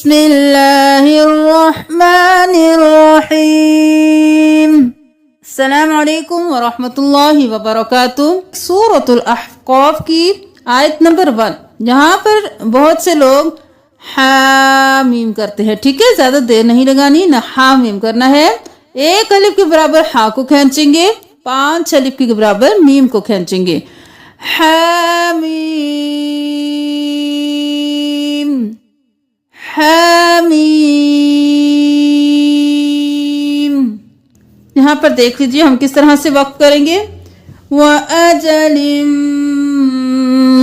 बिस्मिल्लाहिर्रहमानिर्रहीम। अस्सलामु अलैकुम वरहमतुल्लाहि वबरकातुह। सूरतुल अहक़ाफ़ की आयत नंबर 1, जहाँ पर बहुत से लोग हामीम करते हैं। ठीक है, ज्यादा देर नहीं लगानी, ना हामीम करना है। एक अलिफ के बराबर हा को खींचेंगे, 5 अलिफ के बराबर मीम को खींचेंगे। हामीम हामीम। यहाँ पर देख लीजिए हम किस तरह से वक्त करेंगे। व अजलिम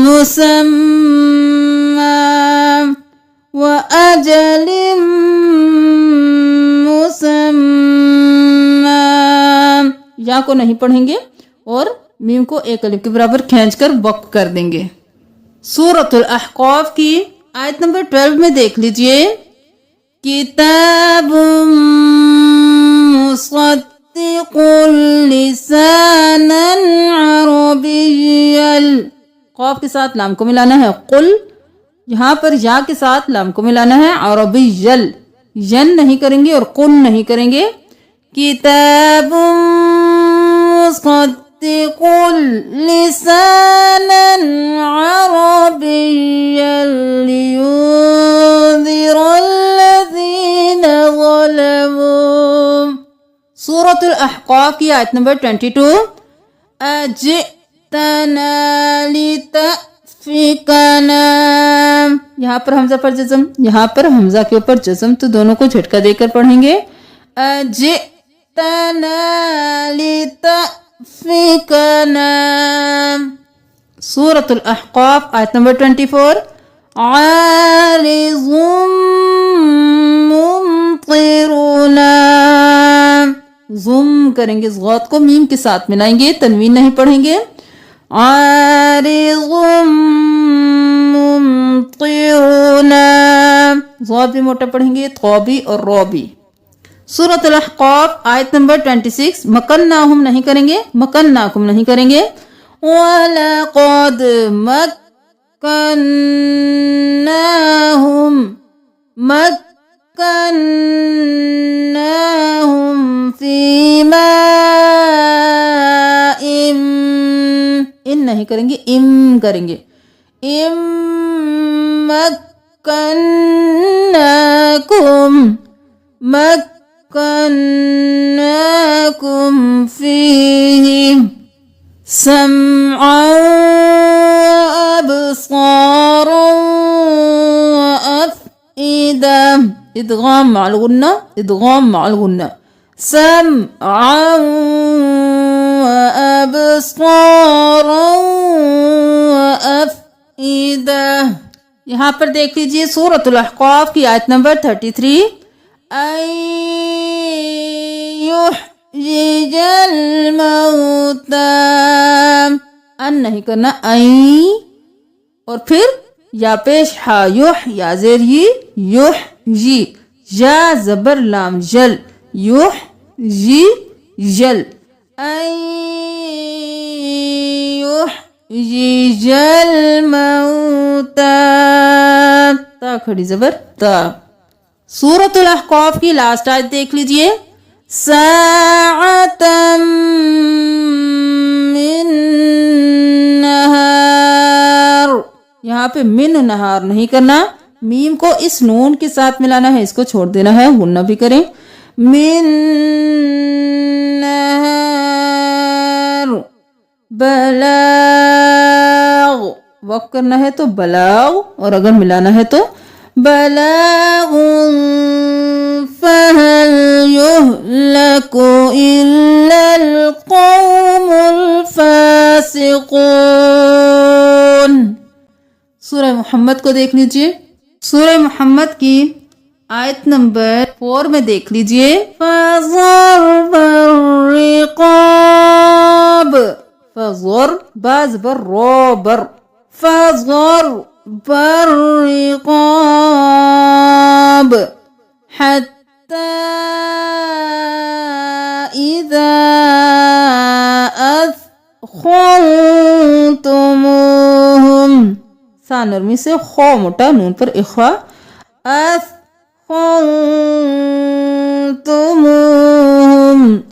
मुसम्मा, व अजलिम मुसम्मा। या को नहीं पढ़ेंगे और मीम को एक अलिफ के बराबर खींचकर वक्त कर देंगे। सूरतुल अहक़ाफ़ की आयत नंबर 12 में देख लीजिए। किताबुम मुसद्दिक़ुल लिसानन अरबिय्यल। क़ाफ़ के साथ लाम को मिलाना है। कुल, यहाँ पर या के साथ लाम को मिलाना है। अरबिय्यल, यन नहीं करेंगे और कुल नहीं करेंगे। किताबुम मुसद्दिक़ुल लिसानन अरबिय्यल लियुन्ज़िरल्लज़ीना ज़लमू। सूरतुल अहक़ाफ़ की आयत नंबर 22। अजितना लितअफ़िकना। यहाँ पर हमजा पर जज़म, यहाँ पर हमजा के ऊपर जज़म, तो दोनों को झटका देकर पढ़ेंगे। अजितना लितअफ़िकना। सूरतुल अहक़ाफ़ आयत नंबर 24। आरिज़ुम मुम्तिरुना। ज़ुम करेंगे, ज़ात को मीम के साथ मिलाएंगे, तनवीन नहीं पढ़ेंगे। आरिज़ुम मुम्तिरुना। ज़ात भी मोटा पढ़ेंगे, थौ भी और रौ भी। सूरतुल अहक़ाफ़ आयत नंबर 26। मकन्नाहुम नहीं करेंगे, मकन्नाकुम नहीं करेंगे। वलक़द मक्कन्नाहुम, मक्कन्नाहुम फ़ीमा इम। इन नहीं करेंगे, इम करेंगे। इम मक्कन्नाकुम, मक्कन्नाकुम फ़ीहि समअन अबसारन व अफ़इदा। इदगाम मअल गुन्ना, इदगाम मअल गुन्ना। समअन व अबसारन व अफ़इदा। यहाँ पर देख लीजिए सूरतुल अहक़ाफ़ की आयत नंबर 33। युह्यिजल मौता। अन नहीं करना, आई और फिर या पेश हा, युह या ज़ेर यी, युह यी, या ज़बर लाम जल, युह यी जल। युह्यिजल मौता। ता खड़ी ज़बर ता। सूरतुल अहक़ाफ़ की लास्ट आयत देख लीजिए। साअतम मिन नहार। यहाँ पे मिन नहार नहीं करना, मीम को इस नून के साथ मिलाना है, इसको छोड़ देना है, गुन्ना भी करें। मिन नहार। बलाग, वक़्फ़ करना है तो बलाग, और अगर मिलाना है तो बलागुन फहल युहलकु इल्लल क़ौमुल फ़ासिक़ून। सूरह मोहम्मद को देख लीजिए। सूरह मोहम्मद की आयत नंबर 4 में देख लीजिए। फ़ज़रबर रिक़ाब। फ़ज़र बाज़बर रोबर। फ़ज़रबर रिक़ाब हत्ता इज़ा अथख़ल्तुमूहुम। सा नरमी से खो मोटा, नून पर इख्वा। अस خلتموهم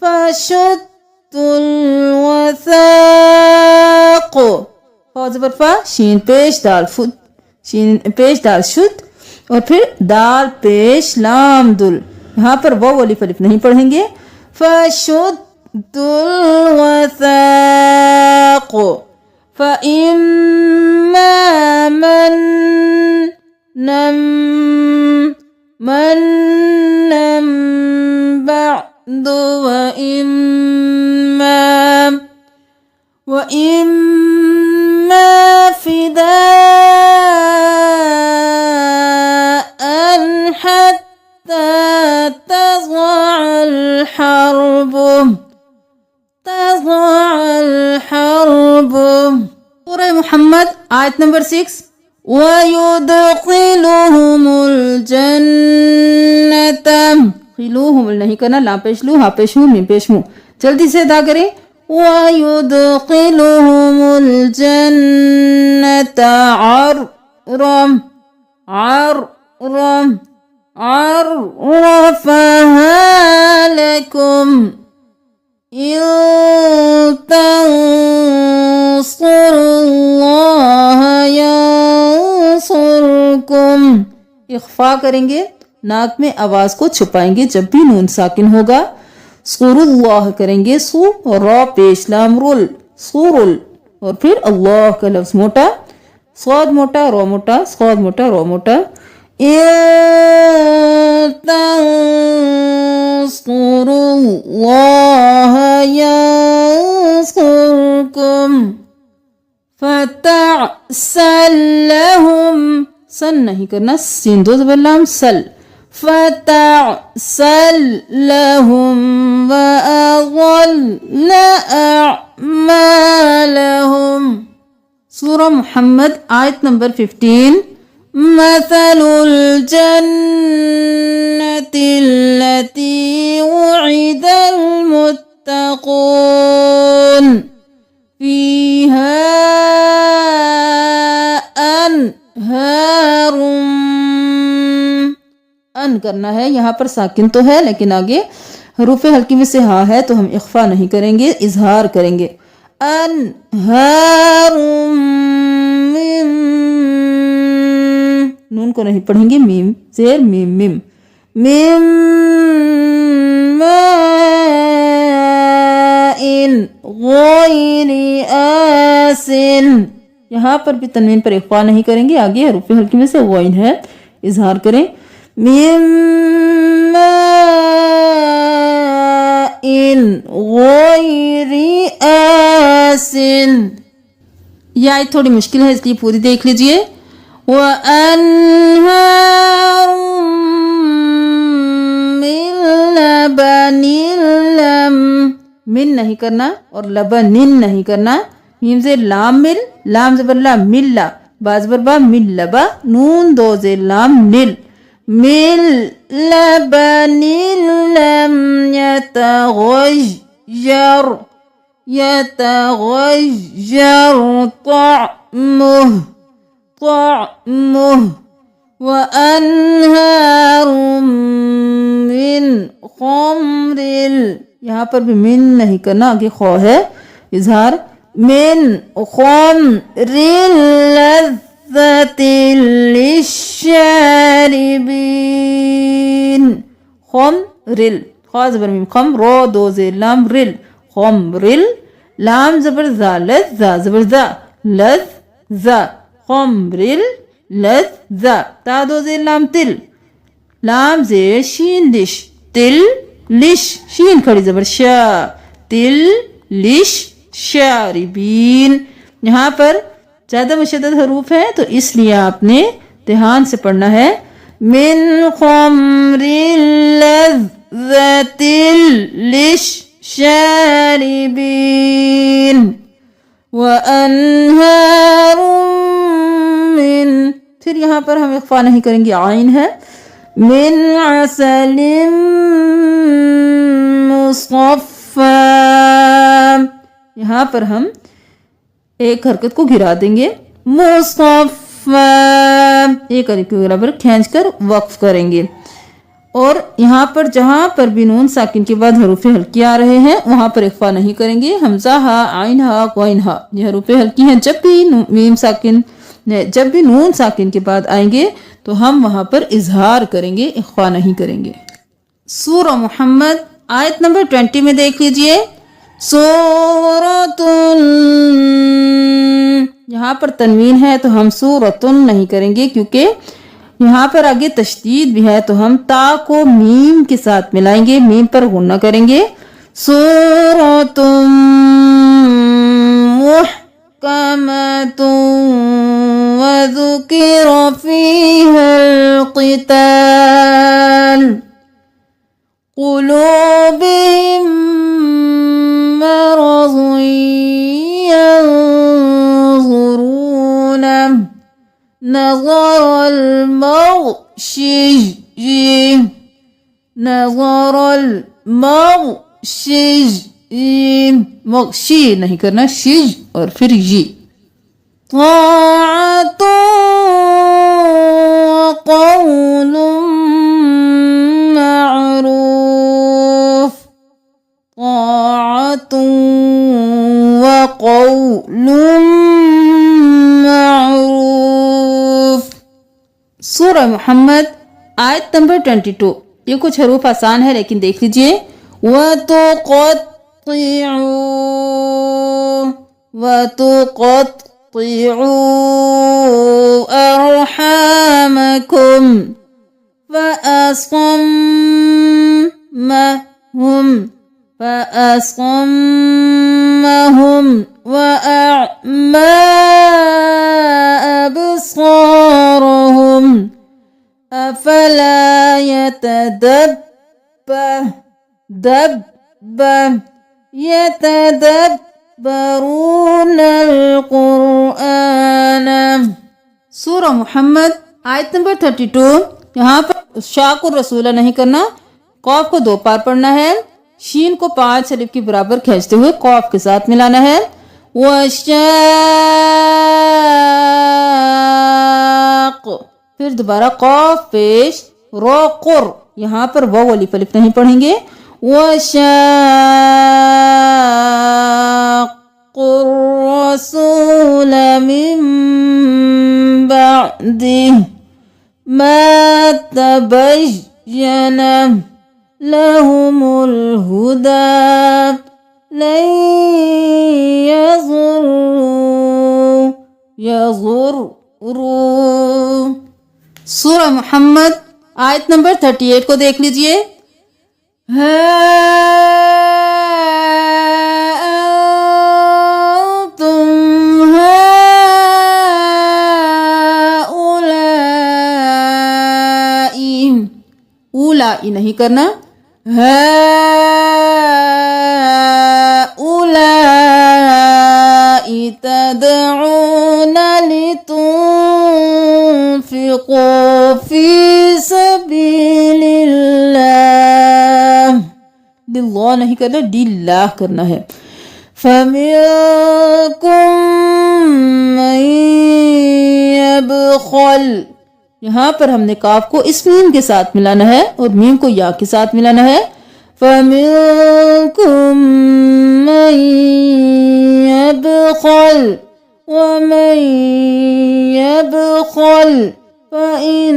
فشدوا الوثاق फा ज़बर फा शीन पेश दाल फुद शीन पेश दाल शुद और फिर दाल पेश लाम दुल यहाँ पर वो वाली अलिफ नहीं पढ़ेंगे फशुद्दुल वसाक़ फइम्मा मन्नम बअदु वइम्मा फिदाअन हत्ता तज़अल हर्ब सूरह मुहम्मद आयत नंबर 6 वयुदखिलुहुमुल जन्नत खिलूहुम नहीं करना ला पेश लू हा पेश हूँ मीम पेश हूँ जल्दी से अदा करें वयुदखिलुहुमुल जन्नत अर्रफ़हा लकुम इन तंसुरुल्लाह यंसुरकुम इख्फा करेंगे नाक में आवाज को छुपाएंगे जब भी नून साकिन होगा सुरुल्लाह करेंगे सु रा पेश लाम रुल सुरुल और फिर अल्लाह का लफ्ज मोटा स्वाद मोटा रो मोटा स्वाद मोटा रो मोटा तंसुरुल्लाह यंसुरकुम फतअसल लहुम सन नहीं करना सीन दो ज़बर लाम सल फतअसल लहुम वअज़ल्ल अअमालहुम सूरह मुहम्मद आयत नंबर 15 मसलुल जन्नतिल्लती वुइदल मुत्तक़ून फीहा अनहारुम अन करना है यहाँ पर साकिन तो है लेकिन आगे हरूफ हल्की में से हाँ है तो हम इख्फा नहीं करेंगे इजहार करेंगे अनहारुम नून को नहीं पढ़ेंगे मीम जेर मीम मिम मिम माइन गैरि आसिन यहाँ पर भी तनवीन पर इख्फा नहीं करेंगे आगे हरूफ हल्की में से गैन है इजहार करें मिम माइन गैरि आसिन यह आयत थोड़ी मुश्किल है इसलिए पूरी देख लीजिए वअन्हारुम मिन लबनिन मिन नहीं करना और लबनिन नहीं करना मीम से लाम मिल लाम ज़बर ला मिल्ला बा ज़बर बा मिल्लबा नून दो से लाम निल मिल लबनिन लम यतगय्यर طعمه وأنهار من خمر यहाँ पर भी मिन नहीं करना आगे खौ है इजहार मिन खमरिन लज़्ज़तिन लिश्शारिबीन खमरिल खा ज़बर मीम खम रो दो ज़े लाम रिल खमरिल लाम ज़बर ज़ा लज़्ज़ा ज़बर ज़ा लज़्ज़ा खमरिल लज़्ज़ा ता दो ज़े लाम तिल लाम ज़ेर शीन लिश तिल लिश शीन खड़ी ज़बर शा तिल लिश शारिबीन यहाँ पर ज़्यादा मुशद्दद हरूफ है तो इसलिए आपने ध्यान से पढ़ना है मिन खमरिल लज़्ज़तिल लिश शारिबीन व अनहारुम मिन फिर यहाँ पर हम इख्फा नहीं करेंगे आइन है मिन असलिम मुसफ़्फ़ा यहाँ पर हम एक हरकत को गिरा देंगे मुसफ़्फ़ा एक अलिफ के बराबर खींच कर वक्फ करेंगे। और यहाँ पर जहाँ पर भी नून साकिन के बाद हरूफ हल्की आ रहे हैं वहाँ पर इख्फा नहीं करेंगे। हमजा हा, आइन हा, कोइन हा, ये हरूफ हल्की हैं। जब भी नून साकिन के बाद आएंगे तो हम वहाँ पर इजहार करेंगे, इख्फा नहीं करेंगे। सूरह मुहम्मद आयत नंबर 20 में देख लीजिए। सूरतुन, यहाँ पर तनवीन है तो हम सूरतुन नहीं करेंगे क्योंकि यहाँ पर आगे तशदीद भी है, तो हम ता को मीम के साथ मिलाएंगे, मीम पर गुन्ना करेंगे। सूरतुम मुहकमतुन वज़ुकिर फ़ीहल क़िताल क़ुलूबिहिम मरज़ुन यंज़ुरून नज़रल मग़शी नहीं करना, शिज और फिर ये। ताअतुन क़ौलुन मअरूफ़, ताअतुन व क़ौलुन मअरूफ़। सूरह मुहम्मद आयत नंबर 22। ये कुछ हरूफ आसान है लेकिन देख लीजिए। वतुक़त्तिउ अरहामकुम फअस्क़म्महुम वअअमा अबसारहुम अफला यतदब्बरूनल क़ुरआन। सूरह मुहम्मद आयत नंबर 32। यहाँ पर शाकुर रसूला नहीं करना, कौफ को 2 बार पढ़ना है, शीन को 5 अलिफ के बराबर खींचते हुए कौफ के साथ मिलाना है। वशाक़, फिर दोबारा कौफ पेश रो कुर, यहाँ पर वाव अलिफ अलिफ नहीं पढ़ेंगे। वशाक़ुर रसूल मिन बअदिही मा तबय्यन लहुमुल हुदा लन यज़ुर्रू। सूरह मुहम्मद आयत नंबर 38 को देख लीजिए। उलाई नहीं करना, उलाई तदऊन लितुनफ़िक़ू फ़ी सबीलिल्लाह, दिल्लाह नहीं करना, दिल्लाह करना है। फ़मिनकुम मन यबख़ल, यहाँ पर हमने काफ को इस मीम के साथ मिलाना है और मीम को या के साथ मिलाना है। फ़मिनकुम मन यबख़ल वमन यबख़ल फ़इन्नमा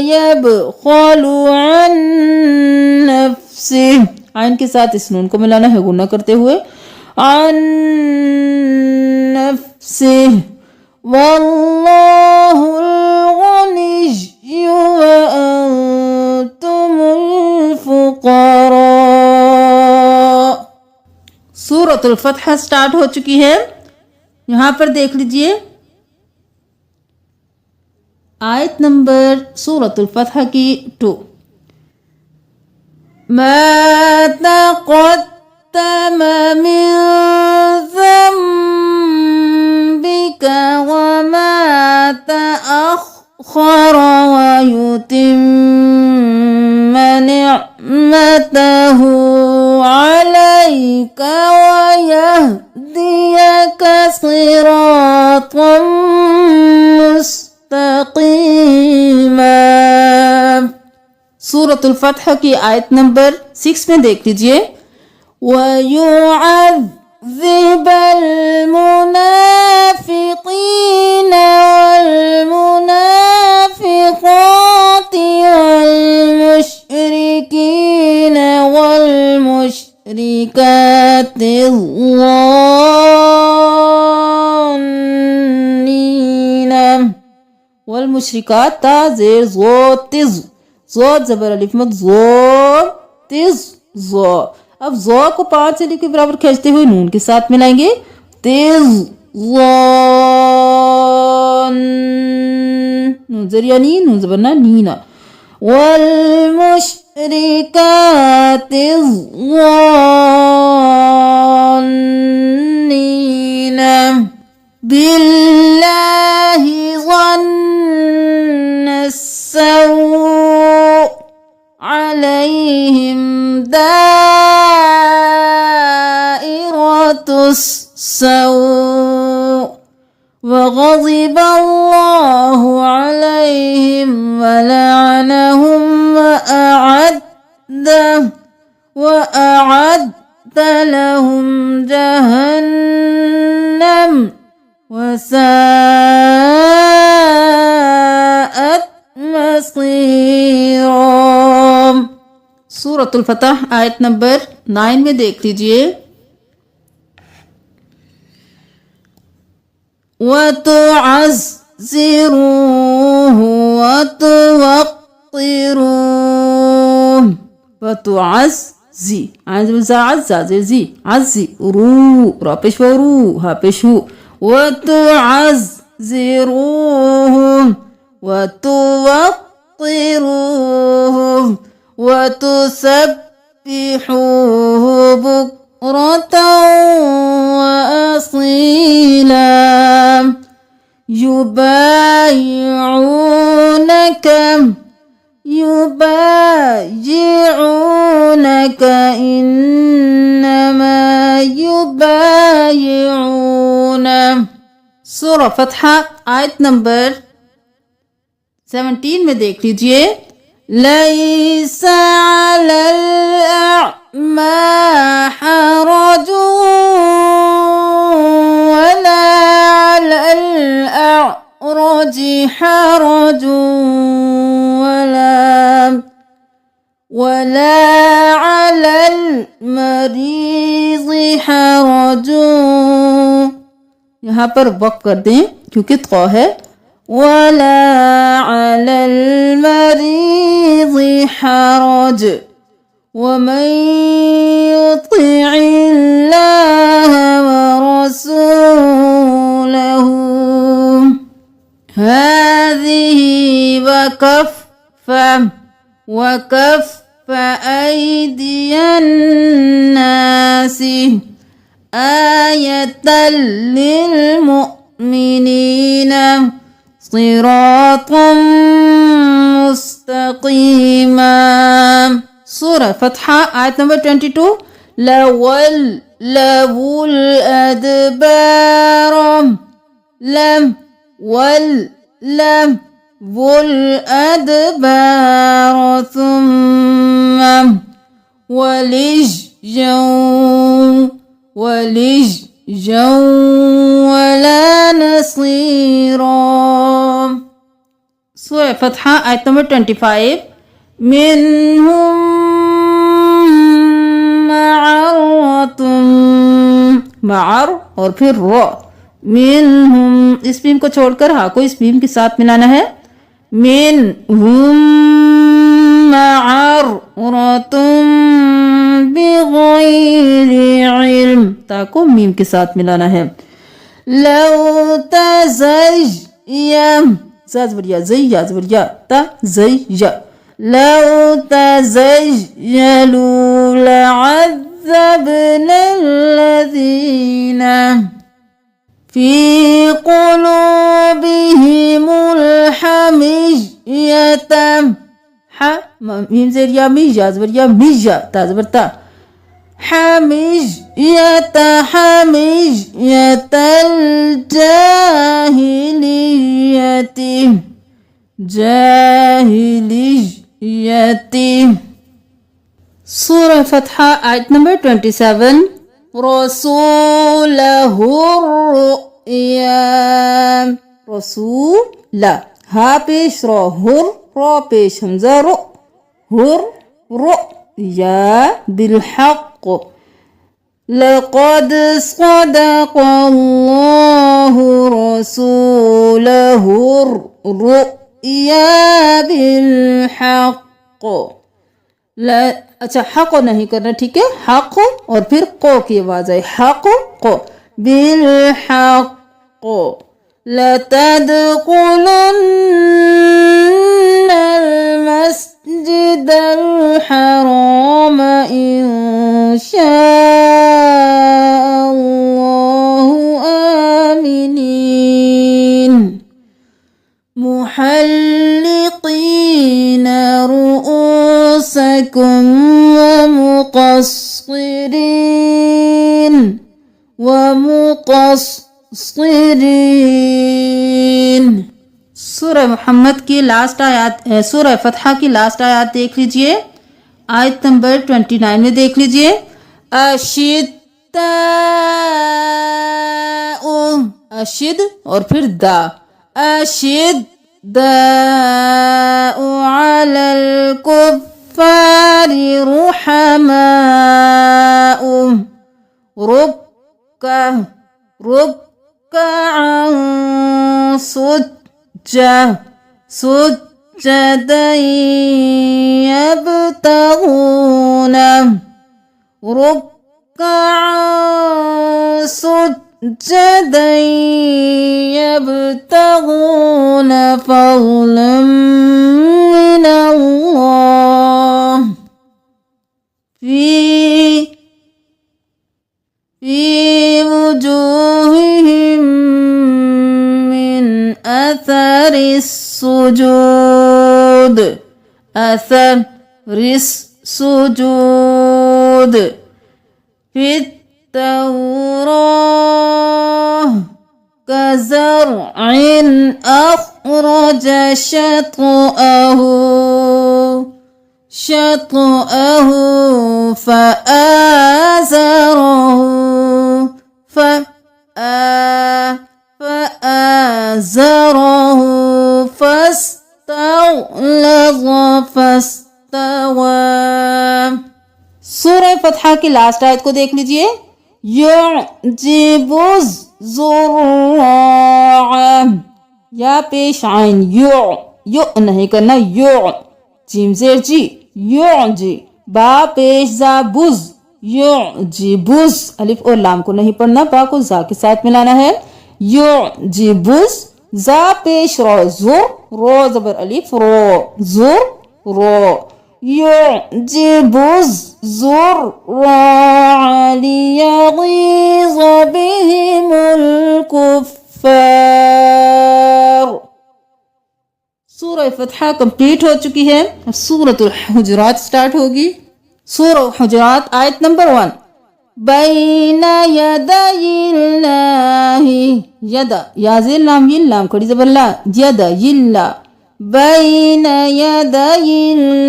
यबख़लु अन नफ़्सिही, आइन के साथ इस नून को मिलाना है गुना करते हुए। अन नफ़्सिही वल्लाहुल गनिय्यु व अंतुमुल फुक़रा। सूरतुल फ़त्ह स्टार्ट हो चुकी है। यहाँ पर देख लीजिए आयत नंबर सूरतुल फ़त्ह की 2। मा तक़द्दम मिन ज़ंबिका वमा तअख़्ख़र वयुतिम्म निअमतहु अलैका वयहदियका सिरातन صراطا मुस्तकीमा। सूरतुल फतह की आयत नंबर 6 में देख लीजिए, वयुअज़्ज़िबल मुनाफ़िक़ीन वल मुनाफ़िक़ाति वल मुशरिकीन वल मुशरिकाति ज़ान्नीन वल मुशरिकात ता ज़ेर ज़ो तिज़ ज़ो ज़बर अलिफ मद ज़ो तिज़ ज़ो। अब ज़ो को 5 अलिफ के बराबर खींचते हुए नून के साथ मिलाएंगे, तिज़ ज़ान नून ज़रिया नी नून ज़बर ना नीना। वल मुशरिकाति ज़ान्नीन बिल्लाहि ज़न्नस्सौअ अलैहिम दाइरतुस्सौअ वग़ज़िब अल्लाहु अलैहिम वलअनहुम वअअद्द लहुम जहन्नम वसाअत मसीरा। सूरतुल फतह आयत नंबर 9 में देख लीजिए, वतुअज़्ज़िरूहु वतुवक़्क़िरूहु वतुअज़्ज़ी अज़्ज़ी अज़्ज़ी रू रा पेश रू हा पेश हु वतुअज़्ज़िरूहु वतुवक़्क़िरूहु वतुसब्बिहूहु बुक्रतन वअसीला। युबायिऊनक इन्नमा युबायिऊन। सूरह फतह आयत नंबर 17 में देख लीजिए, लैसा अलल अअमा हरजुन वला अलल अअरजि हरजुन वला अलल मरीज़ि हरजुन। यहाँ पर वक़्फ़ कर दें क्योंकि क़ा है, वला अलल मरीज़ि हरज वमन युतिइल्लाह वरसूलहु हाज़िही वकफ़्फ़ अयदियन नासि आयतल लिल मुमिनीना सिरातम मुस्तकीमा। सूरह फतह आयत नंबर 22, लवल लवुल अदबार लम वल लम वुल अदबार थुम्मा वलिजौ वला नसीरा। सूरह फतह आयत नंबर 25, मिनहुम मअर और फिर रा, मिनहुम इस बीम को छोड़कर हा को इस बीम के साथ मिलाना है, मिनहुम मअरतुम बिगैरि इल्म ता को मीम के साथ मिलाना है, लौ तज़य्यम ज़बरिया ज़य्या ज़बरिया ता ज़य्या लौ तज़य्यलू लअज़्ज़बना अल्लज़ीना फ़ी क़ुलूबिहिमुल हमिय्यत हा मीम ज़रिया मिया ज़बरिया मिया ता ज़बरता हमिय्यतल जाहिलियति जाहिलियति। सूरह फतहा आयत नंबर 27 रसूलहुर्रुया रसूल हा पेश रो हुर रो पेश हमजा रो हुर रो या बिलहक़ लक़द सदक़ल्लाहु रसूलहुर्रुया बिलहक़। अच्छा हक़ नहीं करना, ठीक है, हक़ और फिर को की आवाज है, हक़ को बिलहक़ लतदख़ुलुन्नल मस्जिदल हराम इंशाअल्लाहु आमिनीन मुहल्लिक़ीन रुऊसकुम वमुक़स्सिरीन। सूरह मोहम्मद की लास्ट आयत, सूरह फतहा की लास्ट आयत देख लीजिए, आयत नंबर 29 में देख लीजिए। अशिद्दाउ अशिद और फिर दा अशिद्दाउ अलल कुफ़्फ़ारि रुहमाउ रुक्कअन सुज्जदन यब्तगून रुक्कअन सुज्जदन यब्तगून फ़ज़लन मिनल्लाह फी वुजूहिहिम मिन अथरिस सुजूद अथरिस सुजूद फित तौराह कज़रअन अख़रज शतअहु फआज़रहु फस्तग़लज़ फस्तवा। सूरह फतहा की लास्ट आयत को देख लीजिए। युजिबुज़ ज़ुर्राअ या पेश आइन यु नहीं करना, यु जीम ज़ेर जी यु जी बा पेश जा बुज युजिबुज़ अलिफ और लाम को नहीं पढ़ना, बा को जा के साथ मिलाना है। युजिबुज़ जा पेश रो ज़ुर रो ज़बर अलिफ रो ज़ुर रो युजिबुज़ ज़ुर्राअ लियग़ीज़ बिहिमुल कुफ़्फ़ार। सूरह फतहा कंप्लीट हो चुकी है। अब सूरतुल हुजुरात स्टार्ट होगी। सूरह हुजुरात आयत नंबर 1 बैना यदायिल्लाहि यदा याज़िल लाम यिल लाम खड़ी ज़बर ला यदा यिल्ला बैना यदायिल्लाहि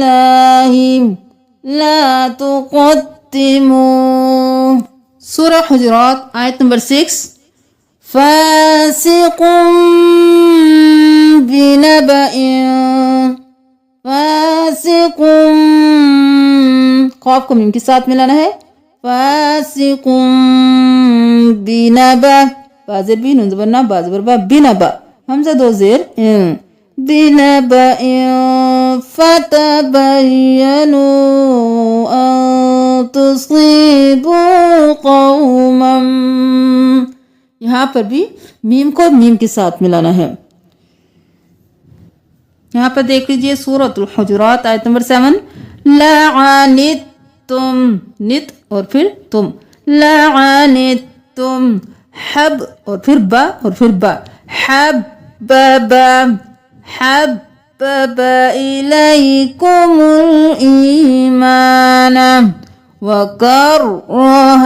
ला तुक़द्दिमू। सूरह हुजुरात आयत नंबर 6 फासिकुम फासिकुम खौफ को मीम के साथ मिलाना है। फासिकुम बिनबा बाज़ेर भी नून ज़बर ना बाज़ेर बा बिनबा हमज़ा दो ज़ेर बिनबा फतबय्यनु अन तुसीबू कौमम। यहाँ पर भी मीम को मीम के साथ मिलाना है। यहाँ पर देख लीजिए सूरतुल हुजुरात आयत नंबर 7 लअनित्तुम नित और फिर तुम लअनित्तुम हब और फिर बा हब्बब इलैकुमुल ईमान वकर्रह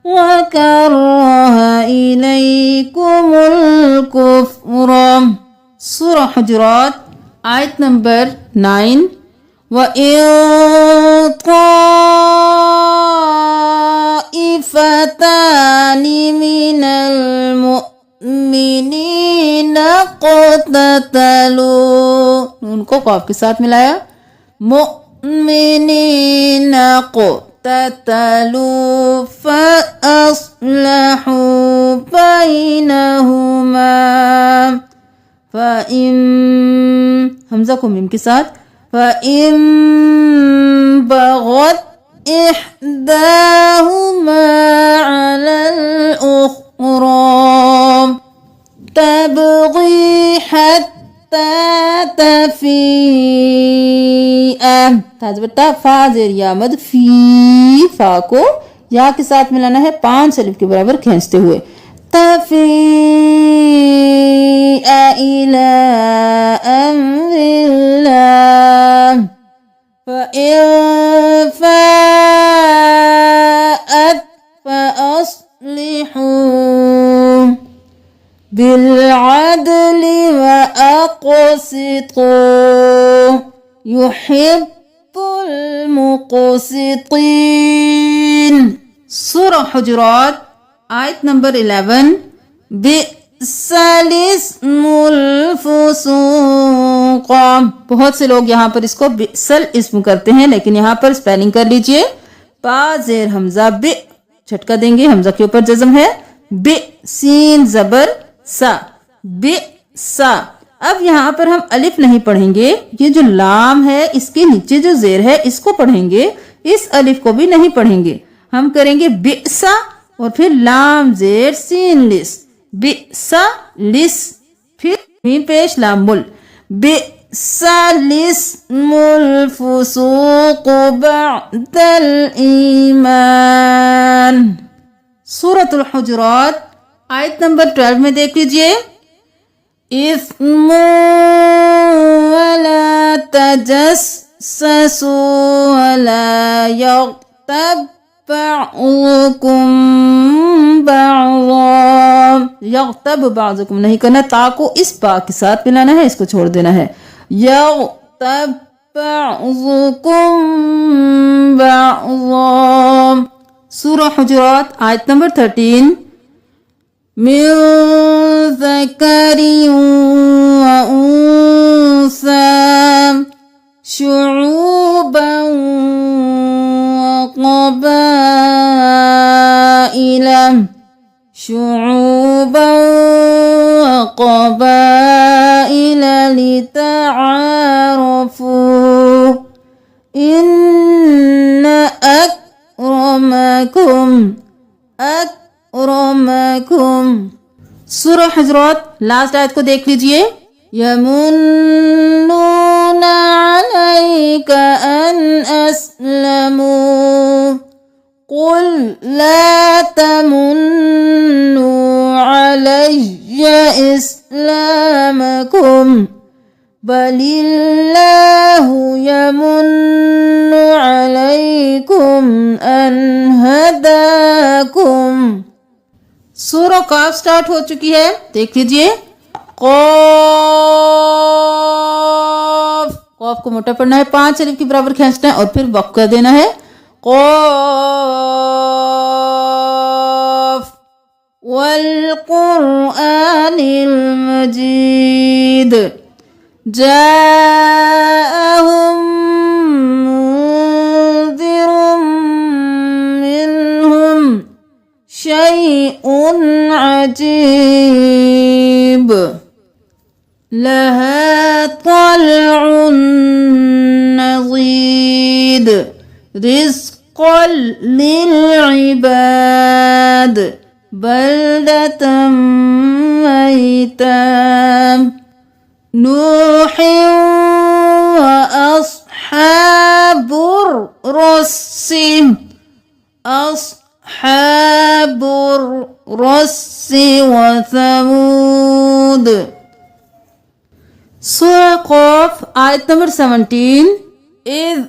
وكره إليكم الكفر. सूरह हुजुरात आयत नंबर 9. وإن طائفتان من المؤمنين اقتتلوا, उनको कॉफ के साथ मिलाया, मुमिनीन اقتتلوا فأصلحوا بينهما फ़इम, हमज़ा को मीम के साथ, फ़इम बग़त इहदाहुमा अलल उख़रा तबग़ी हत्ता तफ़ीअ, ताज़बता फ़ा ज़ेर या मद फ़ी, फ़ा को या के साथ मिलाना है 5 अलिफ के बराबर खींचते हुए, तफ़ीअ इला अम्रिल्लाह फ़इन फ़ाअत फ़अस्लिहू बिलअदलि वअक़सितू युहिब्बुल मुक़सितीन. सूरह हुजुरात आयत नंबर 11. बि'सल इस्मुल फुसूक़, बहुत से लोग यहाँ पर इसको बि'सल इस्म करते हैं, लेकिन यहाँ पर स्पेलिंग कर लीजिए. पा ज़ेर हमज़ा बि, झटका देंगे, हमज़ा के ऊपर जज़म है, बि, सीन ज़बर सा, बि सा. अब यहाँ पर हम अलिफ नहीं पढ़ेंगे, ये जो लाम है इसके नीचे जो ज़ेर है इसको पढ़ेंगे, इस अलिफ को भी नहीं पढ़ेंगे. हम करेंगे बि'सा और फिर लाम ज़ेर सीन लिस, बि'सा लिस, फिर मीम पेश लाम मुल, बि'सा लिस्मुल फुसूक़ बअदल ईमान. सूरतुल हुजुरात आयत नंबर 12 में देख लीजिए. इस्मु वला तजस्ससु वला यग़्तब बअज़ुकुम बअज़ा, यग़्तब बअज़ुकुम नहीं करना, ता को इस पा के साथ मिलाना है, इसको छोड़ देना है. यग़्तब बअज़ुकुम बअज़ा. सूरह हुजुरात आयत नंबर 13. मिन ज़करिन व उन्सा शुऊबन वक़बाइल लितआरफ़ू इन्न अकरमकुम. सूरह हुजुरात लास्ट आयत को देख लीजिए. यमुन्नूना अलैका अन अस्लमू क़ुल ला तमुन्नू अलैया इस्लामकुम बलिल्लाहु यमुन्नु अलैकुम अन हदाकुम. सूरह काफ स्टार्ट हो चुकी है, देख लीजिए. कॉफ, कॉफ को मोटा पढ़ना है, 5 अलिफ के बराबर खींचना है और फिर वक़्फ़ कर देना है. कॉफ वल क़ुरआनिल मजीद जाअहुम मुन्ज़िरुम मिनहुम शैउन अजीब लहा तलउन नज़ीद रिज़्क़न लिल इबाद बल्दतम मैतम नूहिन व अस्हाबुर रस्सी व समूद. सूरह क़ाफ आयत नंबर 17. इज़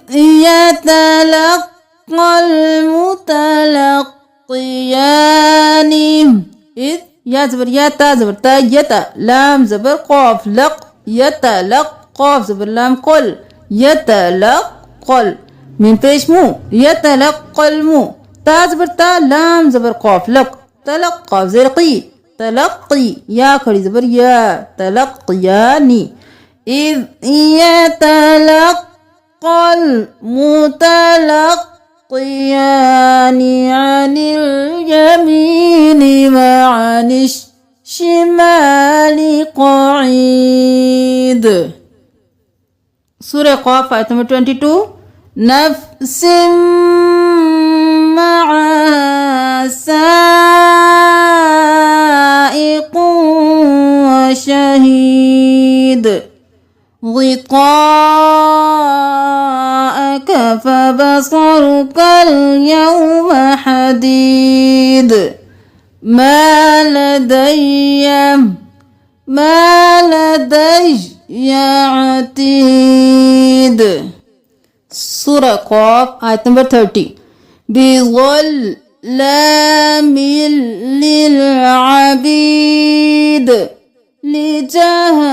यतलक़्क़ल मुतलक़्क़ान इद या ज़बर या ता ज़बर ता यता लाम ज़बर क़ाफ लक़ यतलक़ क़ाफ ज़बर लाम क़ल यतलक़ क़ल मीम पेश मु यतलक़ल मु ता ज़बर ता लाम ज़बर क़ाफ लक़ तलक़ क़ाफ ज़ेर क़ी तलक़ी या खड़ी ज़बर या तलक़यानी इज़ यतलक़ल मुतलक़ियानी अनिल यमीनी व अनिश शिमाली क़ईद। सूरह क़ाफ आयत नंबर 22 नफ़्सिम मअ साइक़ुन व शहीद ग़िताअक फबसरुकल यौम हदीद मा लदय्य अतीद। सूरह क़ाफ आयत नंबर 30 बिज़ल्लामिल लिलअबीद लिजहन्नम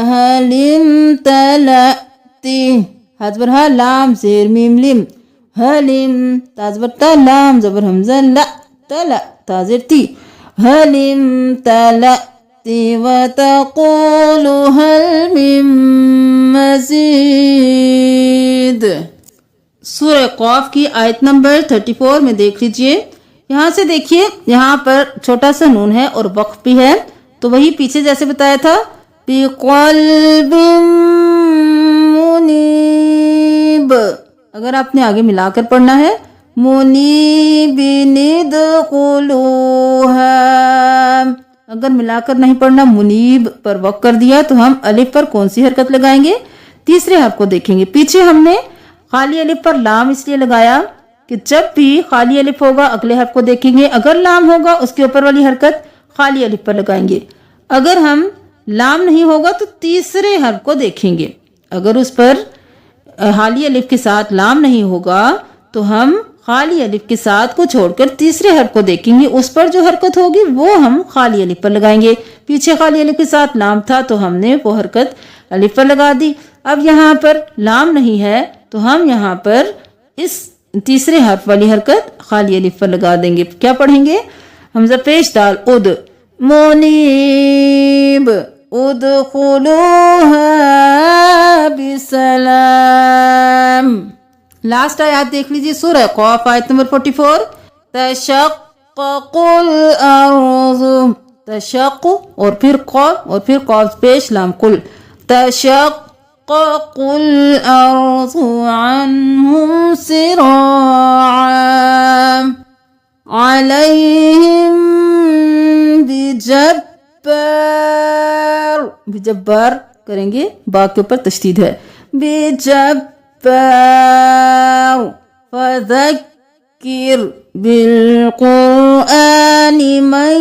हल इम्तलअति हज़बर हा लाम ज़ेर मीम लिम हलिम ता ज़बर ता लाम ज़बर हमज़ा ला तला ता ज़ेर ती हल इम्तलअति व तक़ूलु हल मिन मज़ीद। सूरह क़ाफ की आयत नंबर 34 में देख लीजिए। यहाँ से देखिए यहाँ पर छोटा सा नून है और वक्फ भी है, तो वही पीछे जैसे बताया था बिक़ल्बिन मुनीब, अगर आपने आगे मिलाकर पढ़ना है मुनीबिन इदख़ुलूहा, अगर मिलाकर नहीं पढ़ना मुनीब पर वक्फ कर दिया तो हम अलिफ पर कौन सी हरकत लगाएंगे? तीसरे हर्फ को देखेंगे। पीछे हमने खाली अलिफ पर लाम इसलिए लगाया कि जब भी खाली अलिफ होगा अगले हर्फ को देखेंगे, अगर लाम होगा उसके ऊपर वाली हरकत खाली अलिफ पर लगाएंगे, अगर हम लाम नहीं होगा तो तीसरे हर्फ को देखेंगे। अगर उस पर खाली अलिफ के साथ लाम नहीं होगा तो हम खाली अलिफ के साथ को छोड़कर तीसरे हर्फ को देखेंगे, उस पर जो हरकत होगी वो हम खाली अलिफ पर लगाएंगे। पीछे खाली अलिफ के साथ लाम था तो हमने वो हरकत अलिफ पर लगा दी। अब यहाँ पर लाम नहीं है तो हम यहाँ पर इस तीसरे हर्फ वाली हरकत खाली अलिफ पर लगा देंगे। क्या पढ़ेंगे? हमज़ा पेश दाल उद मुनीब उदखुलूहा बिसलाम। लास्ट आयत देख लीजिए सूरह क़ाफ आयत नंबर 44 तशक्कुल अर्ज़ तशक्क और फिर क़ाफ पेश लाम कुल तशक्कुल अर्ज़ अन्हुम सिराअ अलैहिम बिजब्बार करेंगे, बा के ऊपर तशदीद है बिजब्बार फज़क्किर बिलकुरआनि मन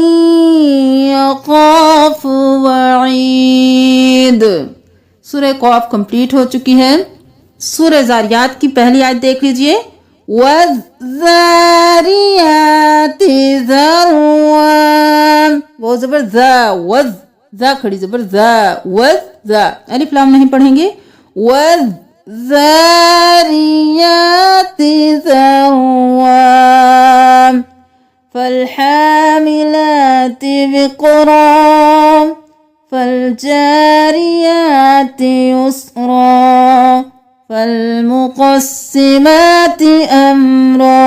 यख़ाफ़ु वईद। सूरह क़ाफ कंप्लीट हो चुकी है। सूरह ज़ारियात की पहली आयत देख लीजिए वज़्ज़ारियाति ज़रवा, वो ज़बर ज़ा वज़ ज़ा खड़ी ज़बर ज़ा वज़ ज़ा, अलिफ लाम नहीं पढ़ेंगे। वज़्ज़ारियाति ज़रवा फ़ल्हामिलाति विक़रा फ़ल्जारियाति युस्रा फ़ल्मुक़स्सिमाति अम्रा।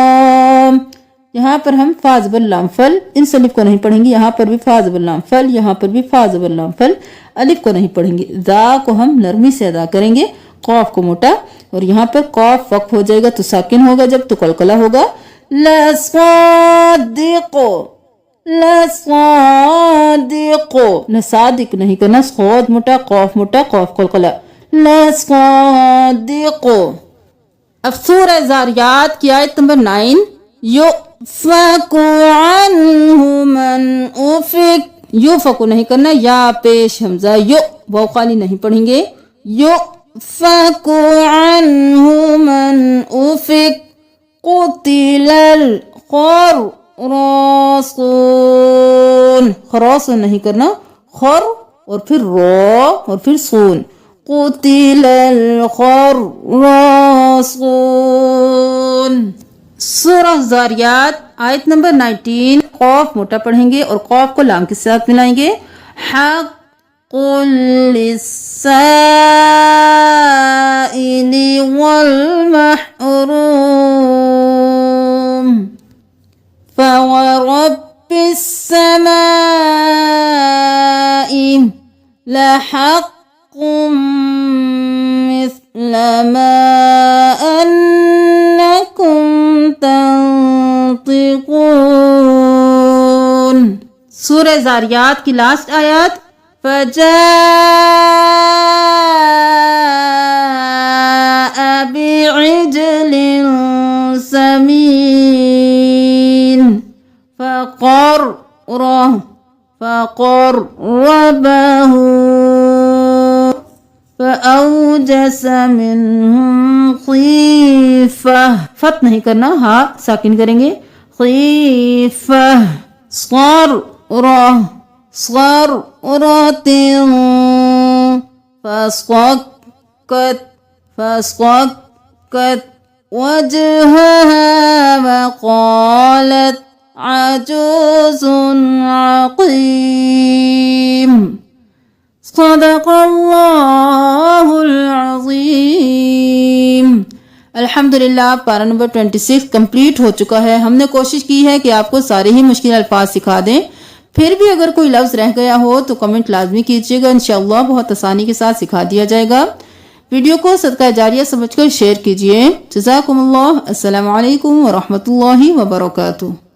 यहाँ पर हम फा ज़बर लाम फल, इन अलिफ को नहीं पढ़ेंगे। यहाँ पर भी फा ज़बर लाम फल, यहाँ पर भी फा ज़बर लाम फल, अलिफ को नहीं पढ़ेंगे। ज़ा को हम नरमी से अदा करेंगे, क़ाफ को मोटा, और यहाँ पर क़ाफ वक्फ हो जाएगा तो साकिन होगा, जब तो कलकला होगा। लसादिक़ो लसादिक नहीं करना, ख़ाद मोटा क़ाफ मोटा क़ाफ कलकला लसादिक़ो। अब सूरह ज़ारियात की आयत नंबर 9 युफ़कु अन्हु मन उफ़िक, युफ़कु नहीं करना, या पेश हमज़ा यु, वाव खाली नहीं पढ़ेंगे। युफ़कु अन्हु मन उफ़िक कुतिलल खरसून, खरसून नहीं करना, खर और फिर रो और फिर सून, कुतिलल खरसून। सूरह ज़ारियात आयत नंबर 19, कौफ मोटा पढ़ेंगे और कौफ को लाम के साथ मिलाएंगे। हक़्क़ुल लिस्साइली वल महरूम फवरब्बिस समाई लहक़्क़ुम मिस्ल मा अन्नकुम तंतिक़ून। सूरह ज़ारियात की लास्ट आयत, फजाअ बिइज्लिन समीन फक़र्रबहु फअौजस मिन्हुम ख़ीफ़ा, फत नहीं करना, हा साकिन करेंगे, ख़ीफ़ा صرّةٍ فصكت وجهها وقالت عجوز عقيم। सदक़ल्लाहुल अज़ीम। अल्हम्दुलिल्लाह, पारा नंबर 26 कंप्लीट हो चुका है। हमने कोशिश की है कि आपको सारे ही मुश्किल अल्फाज सिखा दें। फिर भी अगर कोई लफ्ज़ रह गया हो तो कमेंट लाजमी कीजिएगा, इंशाअल्लाह बहुत आसानी के साथ सिखा दिया जाएगा। वीडियो को सदका जारिया समझकर शेयर कीजिए। जज़ाकुमुल्लाह। अस्सलामु अलैकुम व रहमतुल्लाहि व बरकातुहू।